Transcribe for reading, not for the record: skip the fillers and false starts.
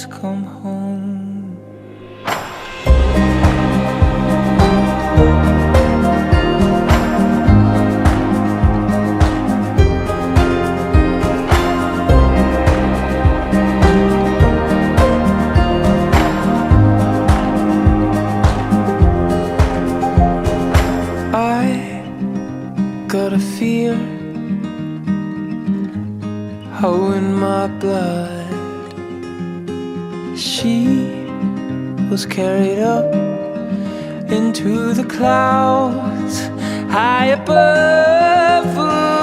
always come home. I got a fear how in my blood. She was carried up into the clouds high above.